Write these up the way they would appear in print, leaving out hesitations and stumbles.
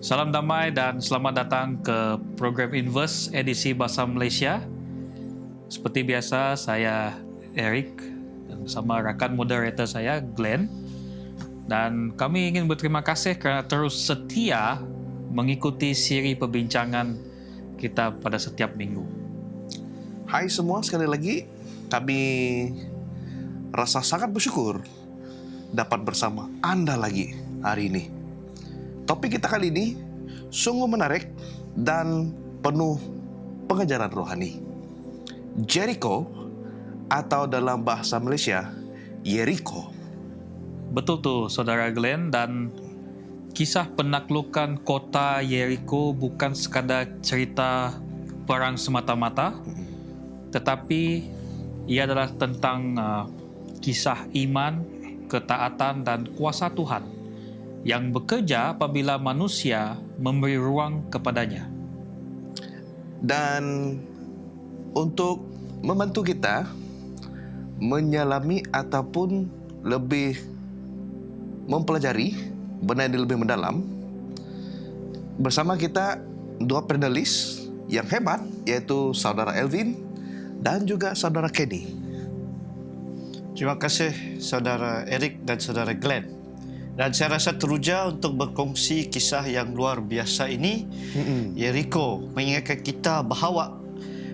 Salam damai dan selamat datang ke program Inverse edisi Bahasa Malaysia. Seperti biasa, saya Eric dan bersama rakan moderator saya, Glenn. Dan kami ingin berterima kasih kerana terus setia mengikuti siri perbincangan kita pada setiap minggu. Hai semua, sekali lagi kami rasa sangat bersyukur dapat bersama Anda lagi hari ini. Topik kita kali ini sungguh menarik dan penuh pengajaran rohani. Jericho atau dalam bahasa Malaysia, Yeriko. Betul tuh Saudara Glenn, dan kisah penaklukan kota Yeriko bukan sekadar cerita perang semata-mata, tetapi ia adalah tentang kisah iman, ketaatan dan kuasa Tuhan yang bekerja apabila manusia memberi ruang kepadanya. Dan untuk membantu kita menyelami ataupun lebih mempelajari benda ini lebih mendalam, bersama kita dua panelis yang hebat, yaitu Saudara Elvin dan juga Saudara Kenny. Terima kasih Saudara Eric dan Saudara Glenn. Dan saya rasa teruja untuk berkongsi kisah yang luar biasa ini. Yeriko mengingatkan kita bahawa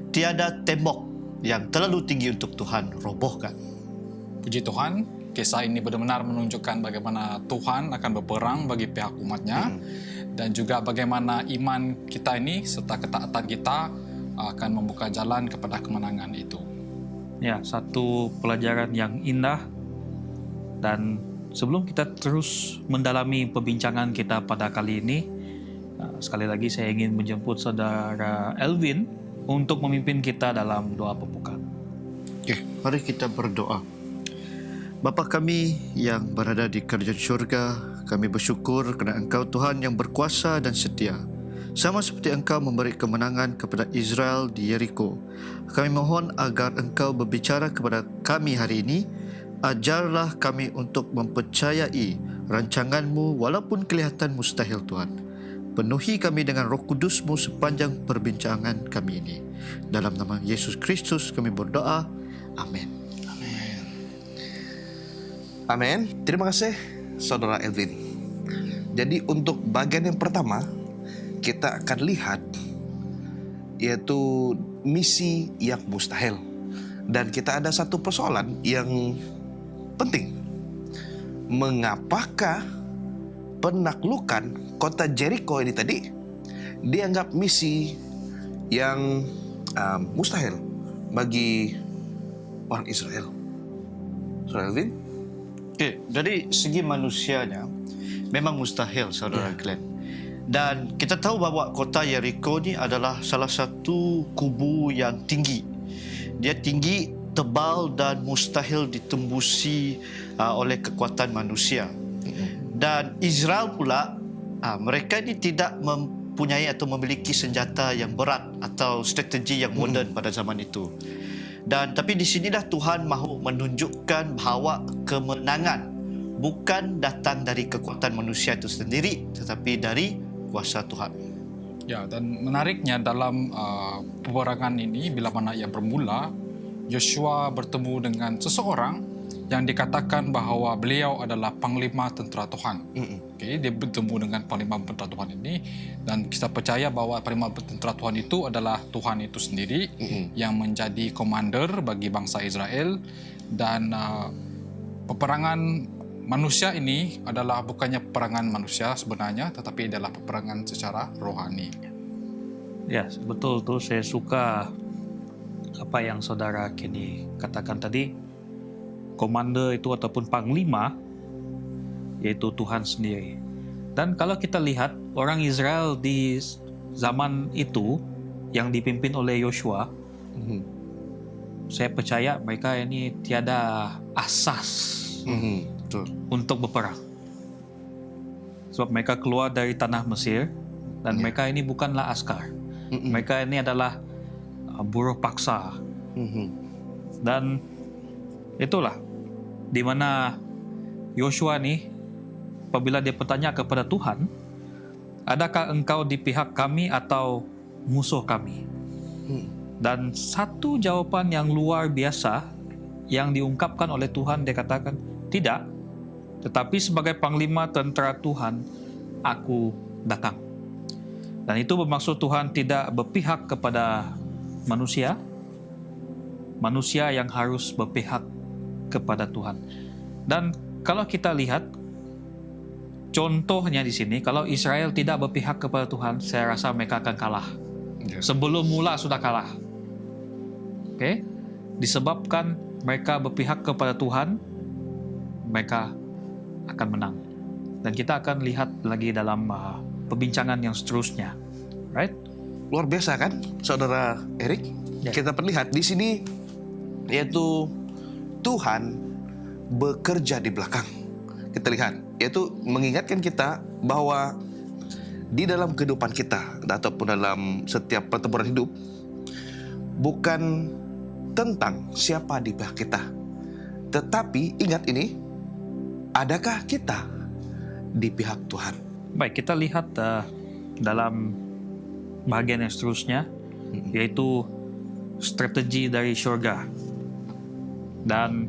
tiada tembok yang terlalu tinggi untuk Tuhan robohkan. Puji Tuhan, kisah ini benar-benar menunjukkan bagaimana Tuhan akan berperang bagi pihak umatnya, dan juga bagaimana iman kita ini serta ketaatan kita akan membuka jalan kepada kemenangan itu. Ya, satu pelajaran yang indah. Dan sebelum kita terus mendalami perbincangan kita pada kali ini, sekali lagi saya ingin menjemput Saudara Elvin untuk memimpin kita dalam doa pembuka. Okey, mari kita berdoa. Bapa kami yang berada di kerajaan syurga, kami bersyukur kerana Engkau Tuhan yang berkuasa dan setia. Sama seperti Engkau memberi kemenangan kepada Israel di Yeriko, kami mohon agar Engkau berbicara kepada kami hari ini. Ajarlah kami untuk mempercayai rancangan-Mu walaupun kelihatan mustahil, Tuhan. Penuhi kami dengan Roh Kudus-Mu sepanjang perbincangan kami ini. Dalam nama Yesus Kristus kami berdoa. Amin. Amin. Terima kasih Saudara Elvin. Jadi untuk bagian yang pertama, kita akan lihat yaitu misi yang mustahil. Dan kita ada satu persoalan yang penting. Mengapakah penaklukan kota Jericho ini tadi dianggap misi yang mustahil bagi orang Israel? Saudara Elvin? Okey, dari segi manusianya memang mustahil, Saudara Glenn. Dan kita tahu bahawa kota Yeriko ni adalah salah satu kubu yang tinggi. Dia tinggi, tebal dan mustahil ditembusi oleh kekuatan manusia. Dan Israel pula, mereka ini tidak mempunyai atau memiliki senjata yang berat atau strategi yang moden pada zaman itu. Dan tapi di sinilah Tuhan mahu menunjukkan bahawa kemenangan bukan datang dari kekuatan manusia itu sendiri, tetapi dari kuasa Tuhan. Ya, dan menariknya dalam peperangan ini, bila mana ia bermula, Yosua bertemu dengan seseorang yang dikatakan bahawa beliau adalah panglima tentera Tuhan. Okay, dia bertemu dengan panglima tentera Tuhan ini, dan kita percaya bahawa panglima tentera Tuhan itu adalah Tuhan itu sendiri yang menjadi komander bagi bangsa Israel. Dan peperangan manusia ini adalah bukannya peperangan manusia sebenarnya, tetapi adalah peperangan secara rohani. Ya, betul tuh, saya suka apa yang Saudara Kenny katakan tadi. Komander itu ataupun panglima yaitu Tuhan sendiri. Dan kalau kita lihat orang Israel di zaman itu yang dipimpin oleh Yosua, saya percaya mereka ini tiada asas Betul. untuk berperang. Sebab mereka keluar dari tanah Mesir dan mereka ini bukanlah askar. Mereka ini adalah buruh paksa. Dan itulah di mana Yosua ni apabila dia bertanya kepada Tuhan, adakah engkau di pihak kami atau musuh kami? Dan satu jawaban yang luar biasa yang diungkapkan oleh Tuhan, dia katakan, tidak, tetapi sebagai panglima tentara Tuhan, aku datang. Dan itu bermaksud Tuhan tidak berpihak kepada manusia, manusia yang harus berpihak kepada Tuhan. Dan kalau kita lihat, contohnya di sini, kalau Israel tidak berpihak kepada Tuhan, saya rasa mereka akan kalah. Sebelum mula sudah kalah. Oke? Disebabkan mereka berpihak kepada Tuhan, mereka akan menang. Dan kita akan lihat lagi dalam perbincangan yang seterusnya. Right? Luar biasa kan, Saudara Erik? Ya. Kita perlihat di sini, yaitu Tuhan bekerja di belakang. Kita lihat, yaitu mengingatkan kita bahwa di dalam kehidupan kita ataupun dalam setiap pertempuran hidup, bukan tentang siapa di pihak kita, tetapi ingat ini, adakah kita di pihak Tuhan? Baik, kita lihat dalam bagian yang seterusnya, yaitu strategi dari surga. Dan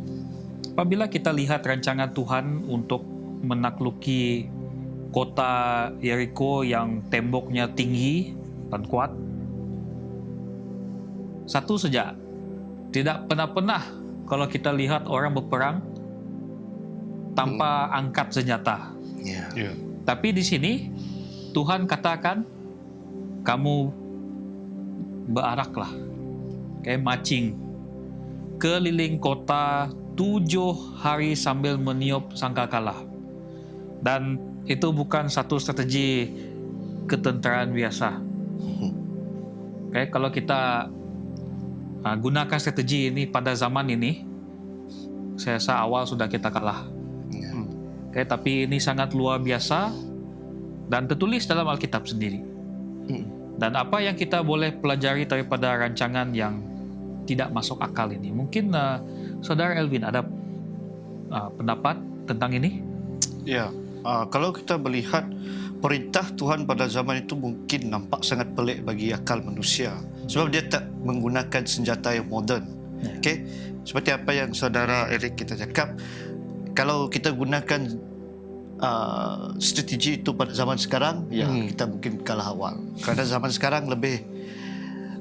apabila kita lihat rancangan Tuhan untuk menakluki kota Yeriko yang temboknya tinggi dan kuat, satu saja, tidak pernah kalau kita lihat orang berperang tanpa angkat senjata. Ya. Tapi di sini Tuhan katakan, kamu beraklah, kayak marching keliling kota 7 hari sambil meniup sangkakala. Dan itu bukan satu strategi ketenteraan biasa. Oke, kalau kita gunakan strategi ini pada zaman ini, saya rasa awal sudah kita kalah. Oke, tapi ini sangat luar biasa dan tertulis dalam Alkitab sendiri. Dan apa yang kita boleh pelajari daripada rancangan yang tidak masuk akal ini? Mungkin Saudara Elvin ada pendapat tentang ini? Ya, kalau kita melihat perintah Tuhan pada zaman itu mungkin nampak sangat pelik bagi akal manusia. Sebab dia tak menggunakan senjata yang moden. Okay? Seperti apa yang Saudara Eric kita cakap, kalau kita gunakan strategi itu pada zaman sekarang, ya kita mungkin kalah awal. Kerana zaman sekarang lebih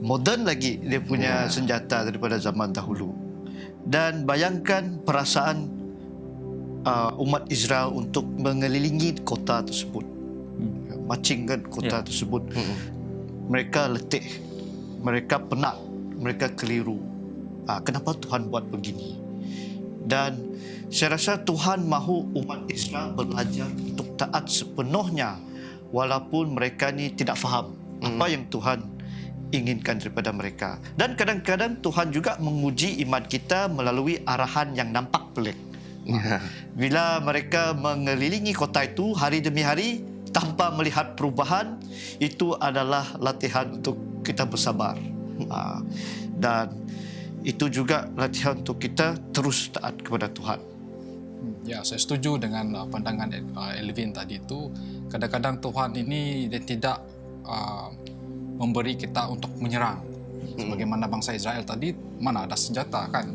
moden lagi dia punya senjata daripada zaman dahulu. Dan bayangkan perasaan umat Israel untuk mengelilingi kota tersebut, marchingkan kota tersebut. Mereka letih, mereka penat, mereka keliru. Kenapa Tuhan buat begini? Dan saya rasa Tuhan mahu umat Israel belajar untuk taat sepenuhnya, walaupun mereka ni tidak faham apa yang Tuhan inginkan daripada mereka. Dan kadang-kadang Tuhan juga menguji iman kita melalui arahan yang nampak pelik. Bila mereka mengelilingi kota itu hari demi hari tanpa melihat perubahan, itu adalah latihan untuk kita bersabar. Dan itu juga latihan untuk kita terus taat kepada Tuhan. Ya, saya setuju dengan pandangan Elvin tadi itu. Kadang-kadang Tuhan ini dia tidak memberi kita untuk menyerang. Sebagaimana bangsa Israel tadi, mana ada senjata kan?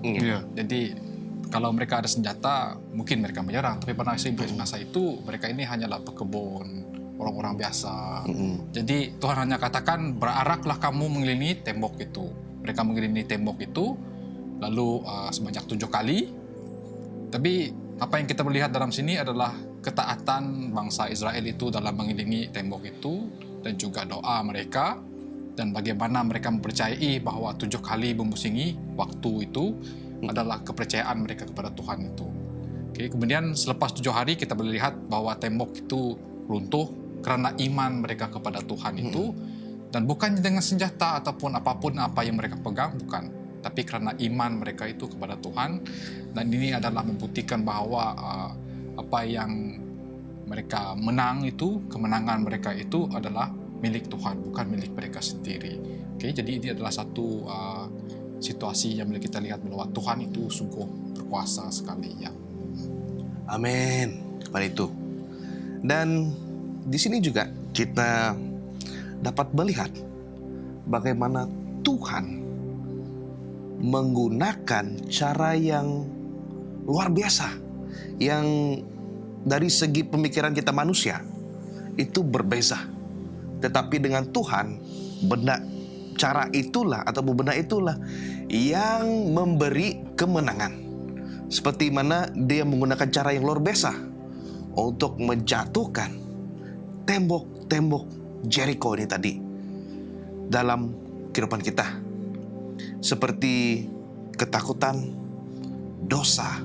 Jadi kalau mereka ada senjata, mungkin mereka menyerang. Tapi pada masa itu, mereka ini hanyalah pekebun, orang-orang biasa. Jadi Tuhan hanya katakan, beraraklah kamu mengelilingi tembok itu. Mereka mengelilingi tembok itu, lalu sebanyak 7 kali. Tapi apa yang kita melihat dalam sini adalah ketaatan bangsa Israel itu dalam mengelilingi tembok itu, dan juga doa mereka, dan bagaimana mereka mempercayai bahwa 7 kali memusingi waktu itu adalah kepercayaan mereka kepada Tuhan itu. Okay, kemudian selepas 7 hari kita boleh lihat bahwa tembok itu runtuh kerana iman mereka kepada Tuhan itu, dan bukan dengan senjata ataupun apapun apa yang mereka pegang, bukan, tapi kerana iman mereka itu kepada Tuhan. Dan ini adalah membuktikan bahwa apa yang mereka menang itu, kemenangan mereka itu adalah milik Tuhan, bukan milik mereka sendiri. Okay, jadi ini adalah satu situasi yang boleh kita lihat bahwa Tuhan itu sungguh berkuasa sekali. Ya. Amin kepada itu. Dan di sini juga kita dapat melihat bagaimana Tuhan menggunakan cara yang luar biasa, yang dari segi pemikiran kita manusia itu berbeza. Tetapi dengan Tuhan, cara itulah atau benar itulah yang memberi kemenangan. Seperti mana dia menggunakan cara yang luar biasa untuk menjatuhkan tembok-tembok Jericho ini tadi dalam kehidupan kita. Seperti ketakutan, dosa,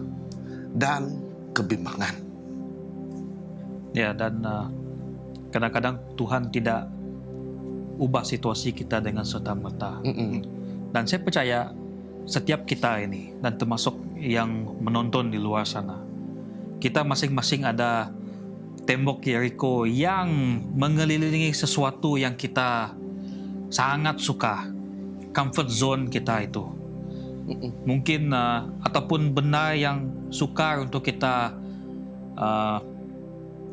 dan kebimbangan. Ya, dan kadang-kadang Tuhan tidak ubah situasi kita dengan serta-merta. Dan saya percaya setiap kita ini, dan termasuk yang menonton di luar sana, kita masing-masing ada tembok Jericho yang mengelilingi sesuatu yang kita sangat suka, comfort zone kita itu. Mungkin ataupun benar yang sukar untuk kita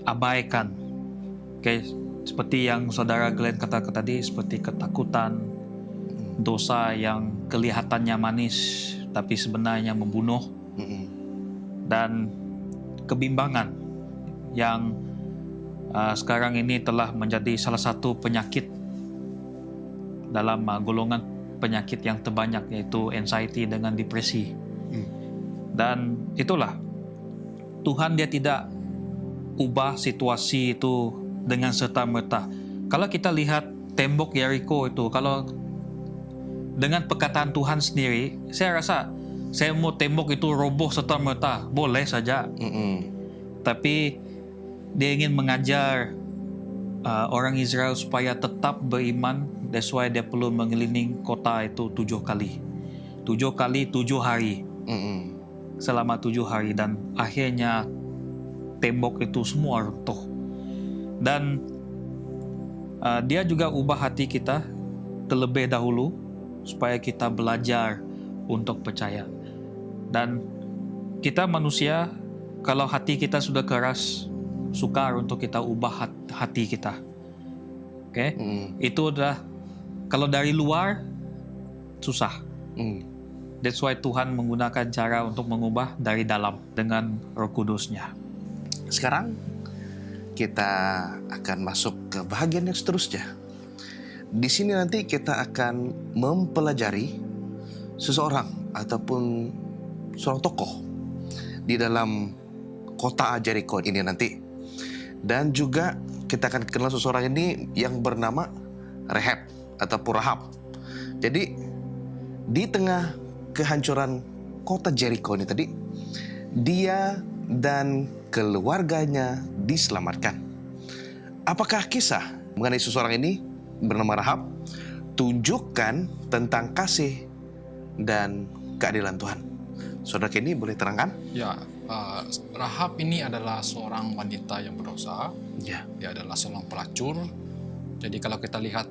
abaikan. Seperti yang saudara Glenn katakan tadi, seperti ketakutan, dosa yang kelihatannya manis tapi sebenarnya membunuh, dan kebimbangan yang sekarang ini telah menjadi salah satu penyakit dalam golongan penyakit yang terbanyak, yaitu anxiety dengan depresi. Dan itulah, Tuhan dia tidak ubah situasi itu dengan serta-merta. Kalau kita lihat tembok Jericho itu, kalau dengan perkataan Tuhan sendiri, saya rasa saya mau tembok itu roboh serta-merta, boleh saja. Tapi dia ingin mengajar orang Israel supaya tetap beriman. That's why dia perlu mengelilingi kota itu 7 kali. 7 kali 7 hari. Selama 7 hari, dan akhirnya tembok itu semua runtuh. Dan dia juga ubah hati kita terlebih dahulu supaya kita belajar untuk percaya. Dan kita manusia, kalau hati kita sudah keras, sukar untuk kita ubah hati kita. Itu udah, kalau dari luar susah. That's why Tuhan menggunakan cara untuk mengubah dari dalam dengan Roh Kudus-Nya. Sekarang kita akan masuk ke bahagian yang seterusnya. Di sini nanti kita akan mempelajari seseorang ataupun seorang tokoh di dalam kota Jericho ini nanti. Dan juga kita akan kenal seseorang ini yang bernama Rahab ataupun Rahab. Jadi di tengah kehancuran kota Jericho ini tadi, dia dan keluarganya diselamatkan. Apakah kisah mengenai seseorang ini bernama Rahab tunjukkan tentang kasih dan keadilan Tuhan? Saudara Kenny boleh terangkan? Ya, Rahab ini adalah seorang wanita yang berdosa. Ya. Dia adalah seorang pelacur. Jadi kalau kita lihat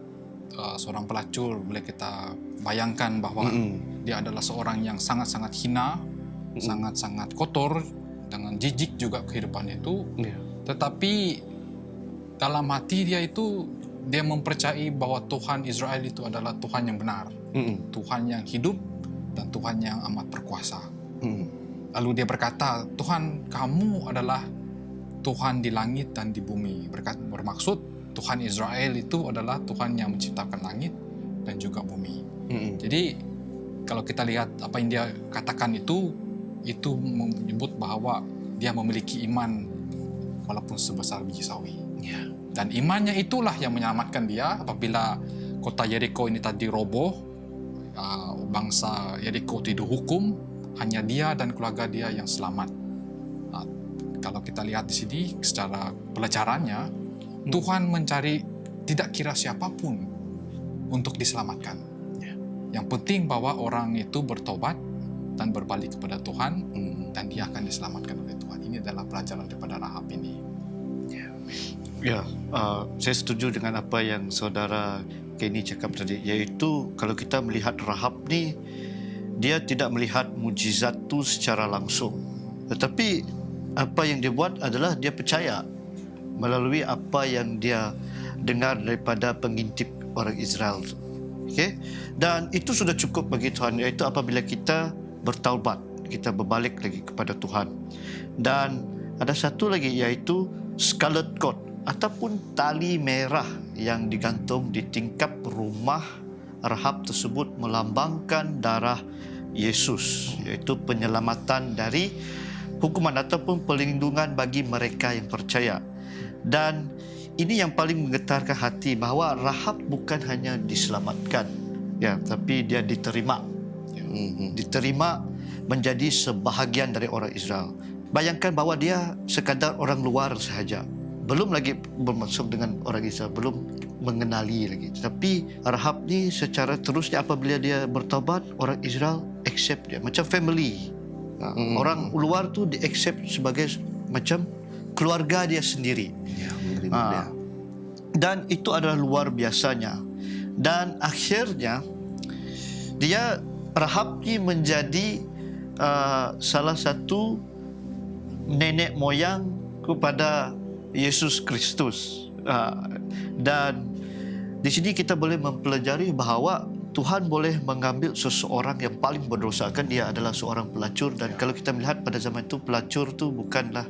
seorang pelacur, boleh kita bayangkan bahwa dia adalah seorang yang sangat-sangat hina, sangat-sangat kotor, dengan jijik juga kehidupan itu. Tetapi dalam hati dia itu, dia mempercayai bahwa Tuhan Israel itu adalah Tuhan yang benar, Tuhan yang hidup, dan Tuhan yang amat berkuasa. Lalu dia berkata, Tuhan, kamu adalah Tuhan di langit dan di bumi. Bermaksud Tuhan Israel itu adalah Tuhan yang menciptakan langit dan juga bumi. Jadi kalau kita lihat apa yang dia katakan itu menyebut bahwa dia memiliki iman walaupun sebesar biji sawi. Dan imannya itulah yang menyelamatkan dia apabila kota Jericho ini tadi roboh, bangsa Jericho dihukum, hanya dia dan keluarga dia yang selamat. Kalau kita lihat di sini secara pelajarannya, Tuhan mencari tidak kira siapapun untuk diselamatkan. Yang penting bahwa orang itu bertobat dan berbalik kepada Tuhan, dan dia akan diselamatkan oleh Tuhan. Ini adalah pelajaran daripada Rahab ini. Ya, saya setuju dengan apa yang saudara Kenny cakap tadi, yaitu kalau kita melihat Rahab ni, dia tidak melihat mujizat tu secara langsung, tetapi apa yang dia buat adalah dia percaya melalui apa yang dia dengar daripada pengintip orang Israel. Okey. Dan itu sudah cukup bagi Tuhan, iaitu apabila kita bertaubat, kita berbalik lagi kepada Tuhan. Dan ada satu lagi, iaitu scarlet cord ataupun tali merah yang digantung di tingkap rumah Rahab tersebut melambangkan darah Yesus, iaitu penyelamatan dari hukuman ataupun perlindungan bagi mereka yang percaya. Dan ini yang paling menggetarkan hati, bahawa Rahab bukan hanya diselamatkan, ya, tapi dia diterima. Diterima menjadi sebahagian dari orang Israel. Bayangkan bahawa dia sekadar orang luar sahaja, belum lagi bermaksud dengan orang Israel, belum mengenali lagi. Tapi Rahab ni secara terusnya apabila dia bertaubat, orang Israel accept dia macam family. Orang luar tu di accept sebagai macam keluarga dia sendiri. Ya, menerima dia. Dan itu adalah luar biasanya. Dan akhirnya Rahab ni menjadi salah satu nenek moyang kepada Yesus Kristus. Dan di sini kita boleh mempelajari bahawa Tuhan boleh mengambil seseorang yang paling berdosa, kan dia adalah seorang pelacur. Dan kalau kita melihat pada zaman itu, pelacur tu bukanlah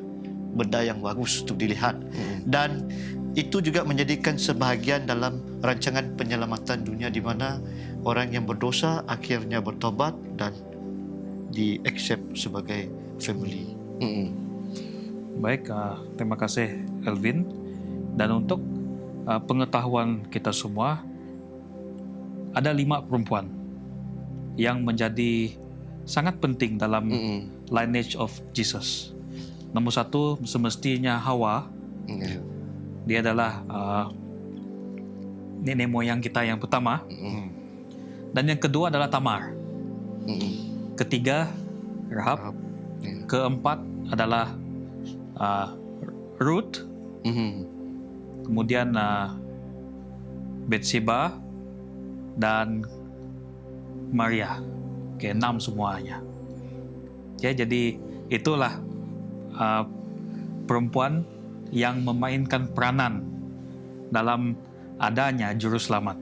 benda yang bagus untuk dilihat. Dan itu juga menjadikan sebahagian dalam rancangan penyelamatan dunia, di mana orang yang berdosa akhirnya bertobat dan di-accept sebagai family. Baik, terima kasih Elvin. Dan untuk pengetahuan kita semua, ada 5 perempuan yang menjadi sangat penting dalam lineage of Jesus. Nombor 1 semestinya Hawa. Dia adalah nenek moyang kita yang pertama. Dan yang kedua adalah Tamar. Ketiga Rahab. Keempat adalah Ruth. Kemudian Bathsheba dan Maria. Oke, 6 semuanya. Oke, jadi itulah perempuan yang memainkan peranan dalam adanya juru selamat.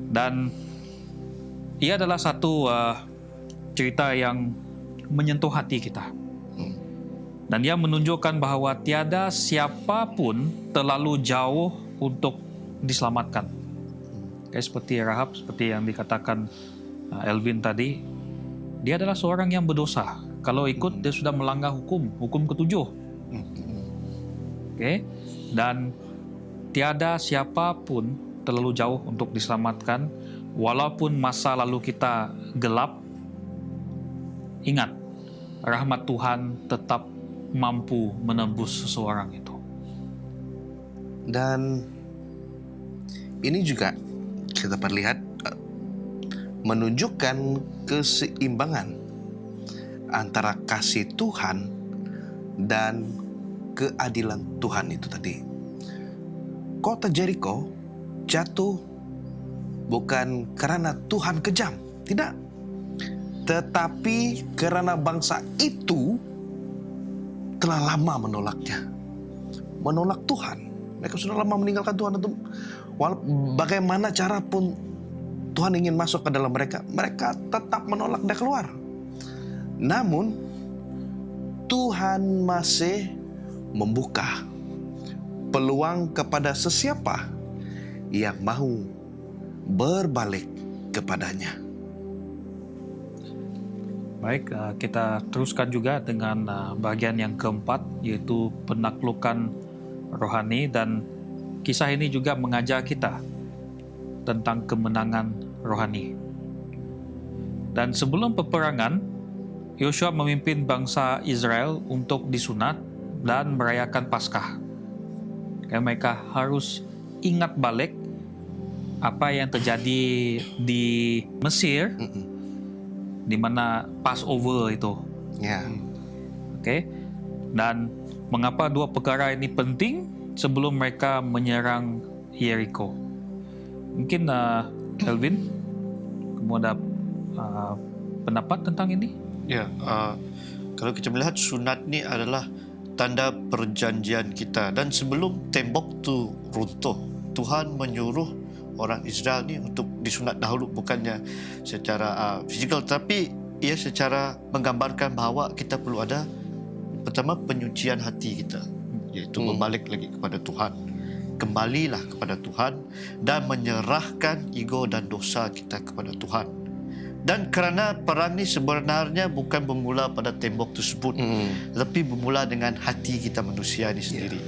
Dan ia adalah satu cerita yang menyentuh hati kita. Dan dia menunjukkan bahawa tiada siapapun terlalu jauh untuk diselamatkan. Seperti Rahab, seperti yang dikatakan Elvin tadi, dia adalah seorang yang berdosa. Kalau ikut, dia sudah melanggar hukum ke-7. Dan tiada siapapun terlalu jauh untuk diselamatkan. Walaupun masa lalu kita gelap, ingat, rahmat Tuhan tetap mampu menembus seseorang itu. Dan ini juga kita dapat lihat menunjukkan keseimbangan antara kasih Tuhan dan keadilan Tuhan itu tadi. Kota Jericho jatuh bukan karena Tuhan kejam, tidak. Tetapi karena bangsa itu telah lama menolaknya. Menolak Tuhan. Mereka sudah lama meninggalkan Tuhan. Bagaimana cara pun Tuhan ingin masuk ke dalam mereka, mereka tetap menolak dan keluar. Namun Tuhan masih membuka peluang kepada sesiapa yang mau berbalik kepadanya. Baik, kita teruskan juga dengan bagian yang keempat, yaitu penaklukan rohani. Dan kisah ini juga mengajar kita tentang kemenangan rohani. Dan sebelum peperangan, Yosua memimpin bangsa Israel untuk disunat dan merayakan Paskah. Mereka harus ingat balik apa yang terjadi di Mesir, di mana Passover itu. Dan mengapa 2 perkara ini penting sebelum mereka menyerang Jericho? Mungkin Elvin, kamu ada pendapat tentang ini? Ya, kalau kita melihat sunat ni adalah tanda perjanjian kita. Dan sebelum tembok tu runtuh. Tuhan menyuruh orang Israel ni untuk disunat dahulu, bukannya secara fizikal, tapi ia secara menggambarkan bahawa kita perlu ada pertama penyucian hati kita, iaitu berbalik lagi kepada Tuhan. Kembalilah kepada Tuhan dan menyerahkan ego dan dosa kita kepada Tuhan. Dan kerana perang ni sebenarnya bukan bermula pada tembok tersebut, tapi bermula dengan hati kita manusia ini sendiri.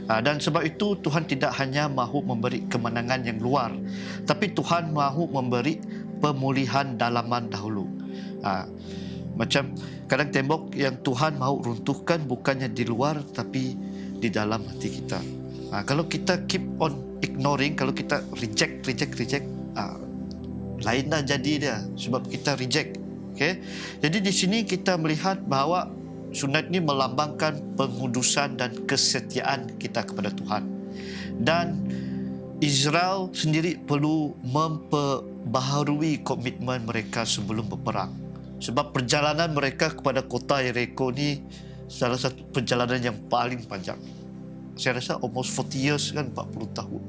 Dan sebab itu Tuhan tidak hanya mahu memberi kemenangan yang luar, tapi Tuhan mahu memberi pemulihan dalaman dahulu. Macam kadang tembok yang Tuhan mahu runtuhkan bukannya di luar, tapi di dalam hati kita. Kalau kita keep on ignoring, kalau kita reject, lain dah jadi dia, sebab kita reject. Okay? Jadi di sini kita melihat bahawa sunat ini melambangkan pengudusan dan kesetiaan kita kepada Tuhan. Dan Israel sendiri perlu memperbaharui komitmen mereka sebelum berperang. Sebab perjalanan mereka kepada kota Jericho ni salah satu perjalanan yang paling panjang. Saya rasa almost 40 years kan, 40 tahun.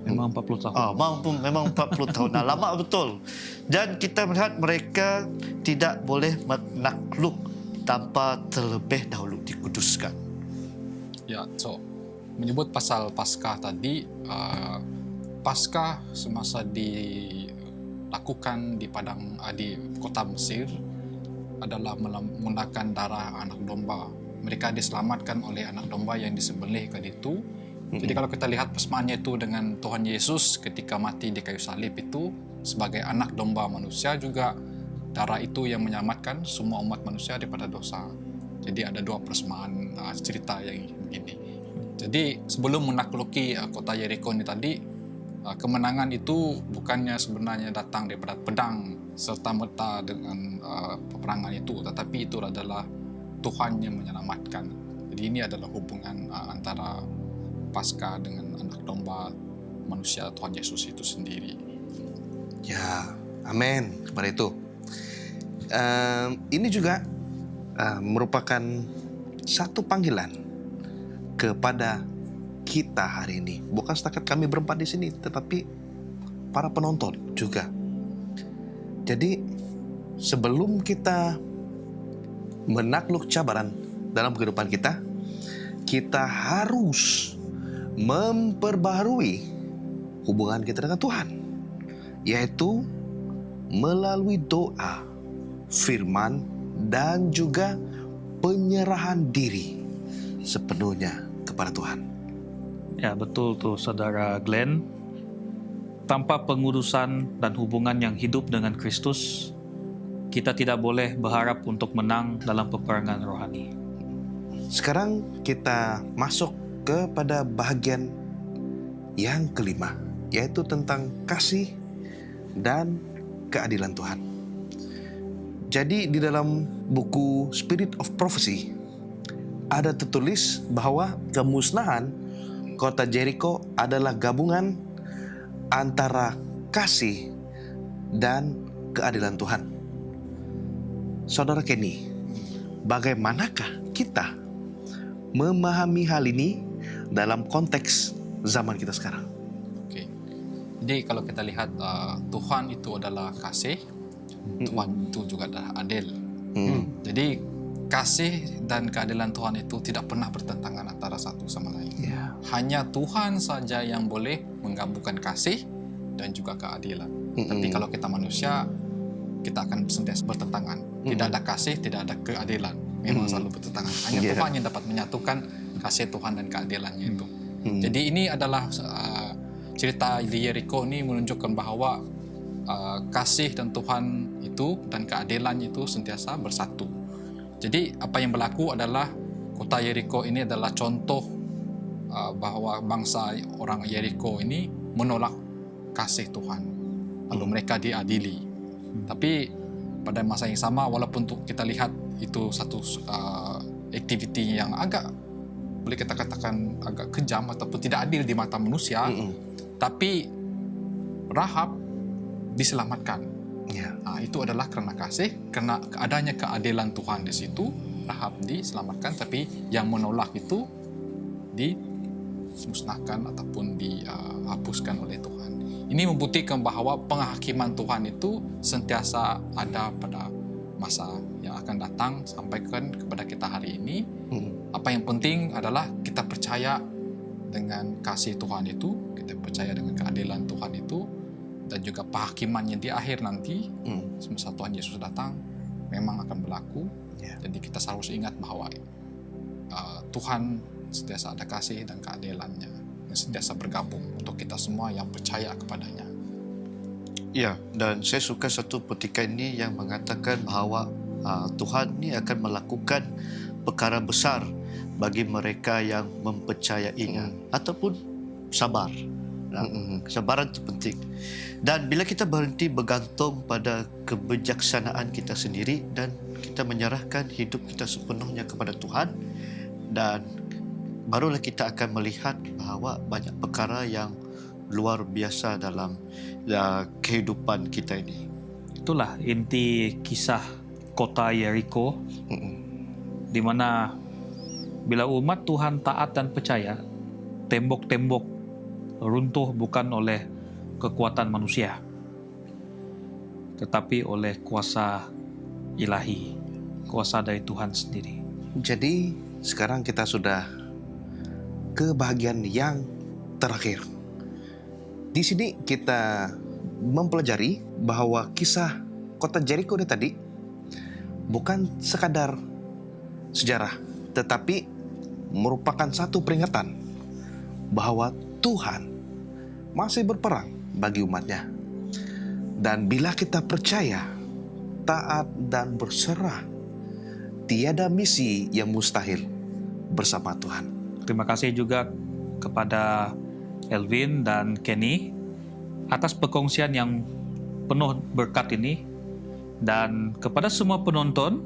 Memang 40 tahun. Memang 40 tahun. Lama betul. Dan kita melihat mereka tidak boleh menakluk tanpa terlebih dahulu dikuduskan. Ya, so menyebut pasal Paskah tadi, Paskah semasa dilakukan di kota Mesir adalah menggunakan darah anak domba. Mereka diselamatkan oleh anak domba yang disembelih ke itu. Jadi kalau kita lihat persamaannya itu dengan Tuhan Yesus ketika mati di kayu salib itu sebagai anak domba manusia juga, darah itu yang menyelamatkan semua umat manusia daripada dosa. Jadi ada dua persamaan cerita yang begini. Jadi sebelum menakluki kota Jericho ini tadi, kemenangan itu bukannya sebenarnya datang daripada pedang serta-merta dengan peperangan itu, tetapi itu adalah Tuhan yang menyelamatkan. Jadi ini adalah hubungan antara Paskah dengan anak domba manusia Tuhan Yesus itu sendiri. Ya, amin kepada itu. Ini juga merupakan satu panggilan kepada kita hari ini. Bukan setakat kami berempat di sini, tetapi para penonton juga. Jadi sebelum kita menakluk cabaran dalam kehidupan kita, kita harus memperbaharui hubungan kita dengan Tuhan, yaitu melalui doa, firman, dan juga penyerahan diri sepenuhnya kepada Tuhan. Ya, betul tuh Saudara Glenn. Tanpa pengudusan dan hubungan yang hidup dengan Kristus, kita tidak boleh berharap untuk menang dalam peperangan rohani. Sekarang kita masuk kepada bahagian yang kelima, yaitu tentang kasih dan keadilan Tuhan. Jadi di dalam buku Spirit of Prophecy ada tertulis bahwa kemusnahan kota Jericho adalah gabungan antara kasih dan keadilan Tuhan. Saudara Kenny, bagaimanakah kita memahami hal ini dalam konteks zaman kita sekarang? Okay. Jadi kalau kita lihat Tuhan itu adalah kasih, Tuhan itu juga adalah adil. Jadi kasih dan keadilan Tuhan itu tidak pernah bertentangan antara satu sama lain. Yeah. Hanya Tuhan saja yang boleh menggabungkan kasih dan juga keadilan. Tapi kalau kita manusia, kita akan sentiasa bertentangan. Tidak ada kasih, tidak ada keadilan. Memang selalu bertentangan. Hanya Tuhan yang dapat menyatukan kasih Tuhan dan keadilannya itu. Jadi ini adalah cerita di Jericho ini menunjukkan bahawa kasih dan Tuhan itu dan keadilannya itu sentiasa bersatu. Jadi apa yang berlaku adalah kota Jericho ini adalah contoh bahawa bangsa orang Jericho ini menolak kasih Tuhan. Lalu mereka diadili. Tapi pada masa yang sama, walaupun kita lihat itu satu aktiviti yang agak, boleh kita katakan agak kejam ataupun tidak adil di mata manusia, tapi Rahab diselamatkan. Itu adalah kerana kasih, kerana adanya keadilan Tuhan di situ. Rahab diselamatkan, tapi yang menolak itu dimusnahkan ataupun dihapuskan oleh Tuhan. Ini membuktikan bahwa penghakiman Tuhan itu sentiasa ada pada masa yang akan datang sampaikan kepada kita hari ini. Apa yang penting adalah kita percaya dengan kasih Tuhan itu, kita percaya dengan keadilan Tuhan itu, dan juga penghakimannya di akhir nanti, semasa Tuhan Yesus datang, memang akan berlaku. Jadi kita harus ingat bahwa Tuhan sentiasa ada kasih dan keadilannya yang sentiasa bergabung untuk kita semua yang percaya kepadanya. Ya, dan saya suka satu petikan ini yang mengatakan bahawa Tuhan ini akan melakukan perkara besar bagi mereka yang mempercayainya ataupun sabar. Kesabaran itu penting. Dan bila kita berhenti bergantung pada kebijaksanaan kita sendiri dan kita menyerahkan hidup kita sepenuhnya kepada Tuhan, dan barulah kita akan melihat bahawa banyak perkara yang luar biasa dalam kehidupan kita ini. Itulah inti kisah kota Yeriko, di mana bila umat Tuhan taat dan percaya, tembok-tembok runtuh bukan oleh kekuatan manusia, tetapi oleh kuasa ilahi, kuasa dari Tuhan sendiri. Jadi sekarang kita sudah ke bagian yang terakhir. Di sini kita mempelajari bahwa kisah kota Jericho ini tadi bukan sekadar sejarah, tetapi merupakan satu peringatan bahwa Tuhan masih berperang bagi umatnya. Dan bila kita percaya, taat dan berserah, tiada misi yang mustahil bersama Tuhan. Terima kasih juga kepada Elvin dan Kenny atas perkongsian yang penuh berkat ini. Dan kepada semua penonton,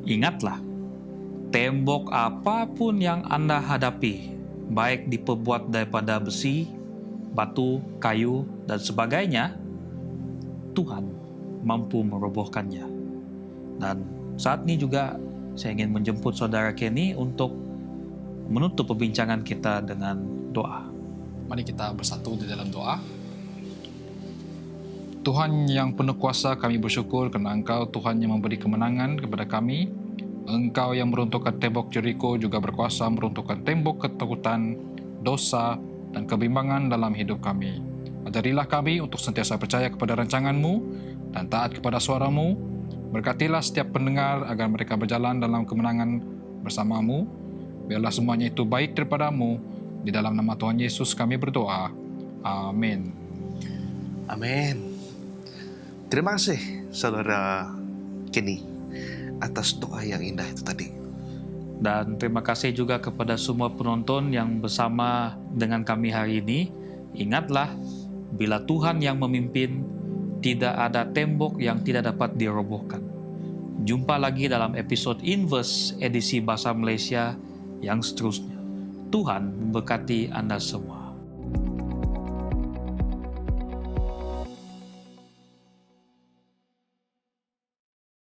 ingatlah, tembok apapun yang Anda hadapi, baik diperbuat daripada besi, batu, kayu, dan sebagainya, Tuhan mampu merobohkannya. Dan saat ini juga saya ingin menjemput saudara Kenny untuk menutup perbincangan kita dengan doa. Mari kita bersatu di dalam doa. Tuhan yang penuh kuasa, kami bersyukur kerana Engkau Tuhan yang memberi kemenangan kepada kami. Engkau yang meruntuhkan tembok Jericho juga berkuasa meruntuhkan tembok ketakutan, dosa dan kebimbangan dalam hidup kami. Ajarilah kami untuk sentiasa percaya kepada rancangan-Mu dan taat kepada suara-Mu. Berkatilah setiap pendengar agar mereka berjalan dalam kemenangan bersama-Mu. Biarlah semuanya itu baik daripada-Mu. Di dalam nama Tuhan Yesus kami berdoa. Amin. Amin. Terima kasih saudara Kenny atas doa yang indah itu tadi. Dan terima kasih juga kepada semua penonton yang bersama dengan kami hari ini. Ingatlah, bila Tuhan yang memimpin, tidak ada tembok yang tidak dapat dirobohkan. Jumpa lagi dalam episod Inverse edisi Bahasa Malaysia yang seterusnya. Tuhan memberkati Anda semua.